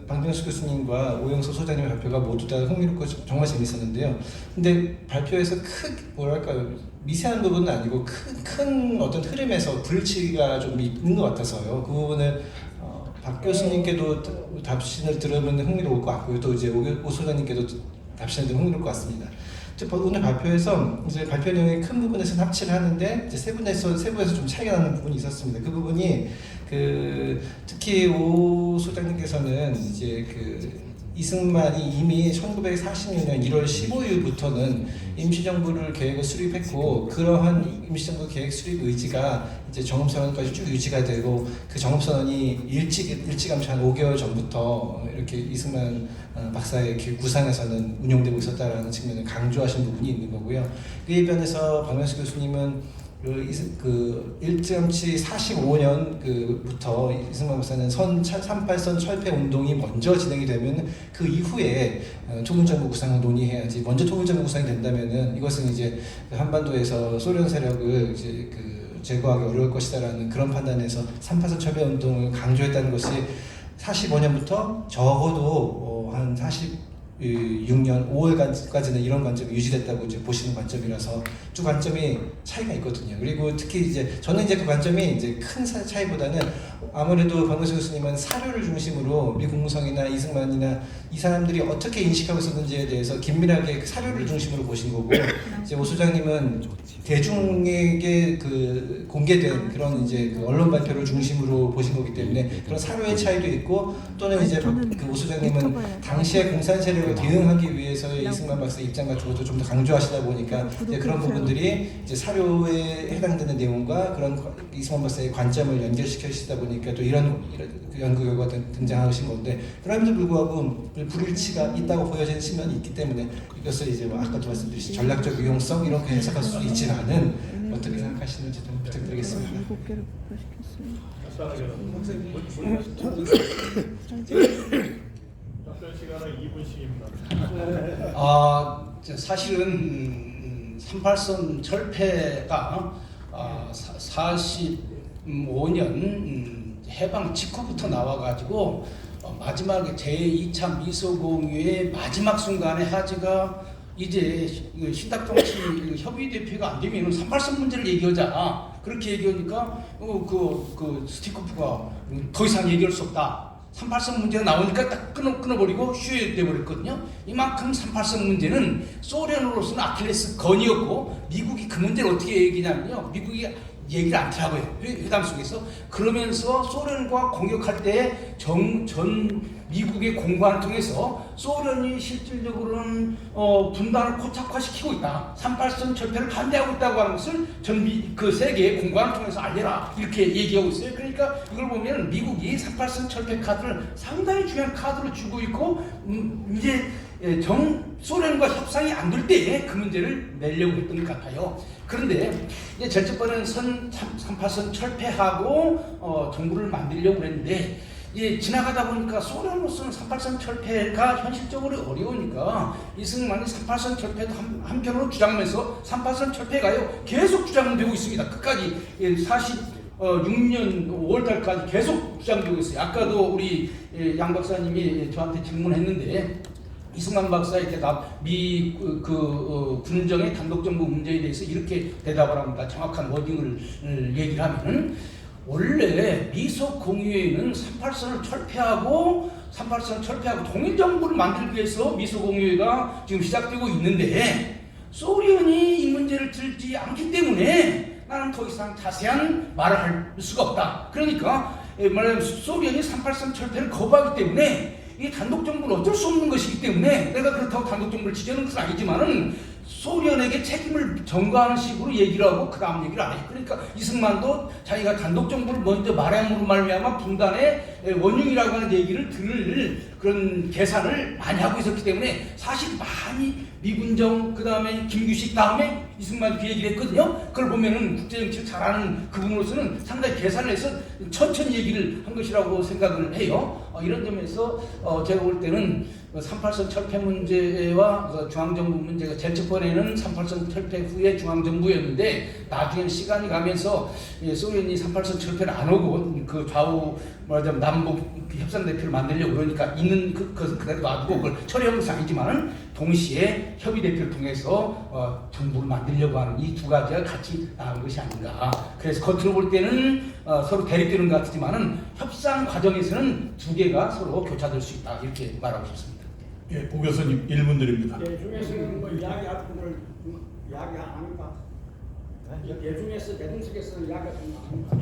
방병수 교수님과 오영석 소장님의 발표가 모두 다 흥미롭고 정말 재밌었는데요. 근데 발표에서 뭐랄까요, 미세한 부분은 아니고 큰 어떤 흐름에서 불일치가 좀 있는 것 같아서요. 그 부분을 박 교수님께도 답신을 들으면 흥미로울 것 같고요. 또 이제 오 소장님께도 답신을 들으면 흥미로울 것 같습니다. 오늘 발표에서 이제 발표 내용의 큰 부분에서 합치를 하는데 이제 세부에서 좀 차이가 나는 부분이 있었습니다. 그 부분이 특히 오 소장님께서는 이제 이승만이 이미 1946년 1월 15일부터는 임시정부를 계획을 수립했고, 그러한 임시정부 계획 수립 의지가 이제 정음선언까지 쭉 유지가 되고, 그 정음선언이 일찌감치 한 5개월 전부터 이렇게 이승만 박사의 구상에서는 운용되고 있었다라는 측면을 강조하신 부분이 있는 거고요. 그에 반해서 박명수 교수님은 일찌감치 45년부터 이승만 박사는 38선 철폐 운동이 먼저 진행이 되면 그 이후에 통일정부 구상을 논의해야지, 먼저 통일정부 구상이 된다면은 이것은 이제 한반도에서 소련 세력을 이제 제거하기 어려울 것이다라는 그런 판단에서 38선 철폐 운동을 강조했다는 것이 45년부터 적어도 한 46년 5월까지는 이런 관점이 유지됐다고 이제 보시는 관점이라서 두 관점이 차이가 있거든요. 그리고 특히 이제 저는 이제 그 관점이 이제 큰 차이보다는 아무래도 박명수 교수님은 사료를 중심으로 미국무성이나 이승만이나 이 사람들이 어떻게 인식하고 있었는지에 대해서 긴밀하게 사료를 중심으로 보신 거고, 이제 오 소장님은 대중에게 공개된 그런 이제 언론 발표를 중심으로 보신 거기 때문에 그런 사료의 차이도 있고, 또는 이제 오 소장님은 당시의 공산 세력을 대응하기 위해서의 이승만 박사의 입장 같은 것도 좀 더 강조하시다 보니까 이제 그런 부분들이 이제 사료에 해당되는 내용과 그런 이승만 박사의 관점을 연결시키시다 보니까 또 이런 연구 결과가 등장하신 건데, 그럼에도 불구하고 불일치가 있다고 보여지는 측면이 있기 때문에 이것을 이제 아까도 말씀드렸듯이 전략적 유용성 이렇게 해석할 수 있지만은 어떻게 생각하시는지 좀 부탁드리겠습니다. 시간은 2분씩입니다. 사실은 38선 철폐가 45년 해방 직후부터 나와가지고 마지막에 제2차 미소공유의 마지막 순간에 하지가 이제 신탁정치 협의 대표가 안 되면 38선 문제를 얘기하자, 그렇게 얘기하니까 스티커프가 더 이상 얘기할 수 없다. 38선 문제가 나오니까 딱 끊어버리고 쉬어버렸거든요. 이만큼 38선 문제는 소련으로서는 아킬레스 건이었고, 미국이 그 문제를 어떻게 얘기냐면요, 미국이 얘기를 안 하고요, 회담 속에서. 그러면서 소련과 공격할 때 전 미국의 공관을 통해서 소련이 실질적으로는 분단을 고착화시키고 있다, 38선 철폐를 반대하고 있다고 하는 것을 그 세계의 공관을 통해서 알려라, 이렇게 얘기하고 있어요. 그러니까 이걸 보면 미국이 38선 철폐 카드를 상당히 중요한 카드로 주고 있고, 이제 소련과 협상이 안 될 때 그 문제를 내려고 했던 것 같아요. 그런데 이제 절적번은 38선 철폐하고 정부를 만들려고 했는데, 지나가다 보니까 소련으로서는 38선 철폐가 현실적으로 어려우니까 이승만이 38선 철폐도 한편으로 주장하면서 38선 철폐가요 계속 주장되고 있습니다. 끝까지 46년 5월달까지 계속 주장되고 있어요. 아까도 우리 양 박사님이 저한테 질문했는데, 이승만 박사의 대답, 군정의 단독정부 문제에 대해서 이렇게 대답을 합니다. 정확한 워딩을 얘기를 하면은, 원래 미소 공유회는 38선을 철폐하고 통일정부를 만들기 위해서 미소 공유회가 지금 시작되고 있는데, 소련이 이 문제를 들지 않기 때문에 나는 더 이상 자세한 말을 할 수가 없다. 그러니까 말하자면 소련이 38선 철폐를 거부하기 때문에 이 단독정부는 어쩔 수 없는 것이기 때문에, 내가 그렇다고 단독정부를 지지하는 것은 아니지만은 소련에게 책임을 전가하는 식으로 얘기를 하고 그 다음 얘기를 안 해요. 그러니까 이승만도 자기가 단독정부를 먼저 말함으로 말미암아 분단의 원흉이라고 하는 얘기를 들을 그런 계산을 많이 하고 있었기 때문에, 사실 많이 미군정, 그 다음에 김규식, 다음에 이승만이 그 얘기를 했거든요. 그걸 보면은 국제정치를 잘하는 그분으로서는 상당히 계산을 해서 천천히 얘기를 한 것이라고 생각을 해요. 이런 점에서 제가 볼 때는 38선 철폐 문제와 중앙정부 문제가 제일 첫 번에는 38선 철폐 후에 중앙정부였는데, 나중에 시간이 가면서 소련이 38선 철폐를 안 오고 그 좌우 말하자면 남북 협상 대표를 만들려고 그러니까 있는 그것을 그대로 놔두고 그걸 처리한 것은 아니지만은 동시에 협의 대표를 통해서 정부를 만들려고 하는 이 두 가지가 같이 나온 것이 아닌가. 그래서 겉으로 볼 때는 서로 대립되는 것 같지만은 협상 과정에서는 두 개가 서로 교차될 수 있다 이렇게 말하고 싶습니다. 예, 보 교수님 1분 드립니다. 예중에서는 뭐 이야기할 분을 이야기 안 합니까? 예중에서 대동석에서 이야기가 좀 안 합니까?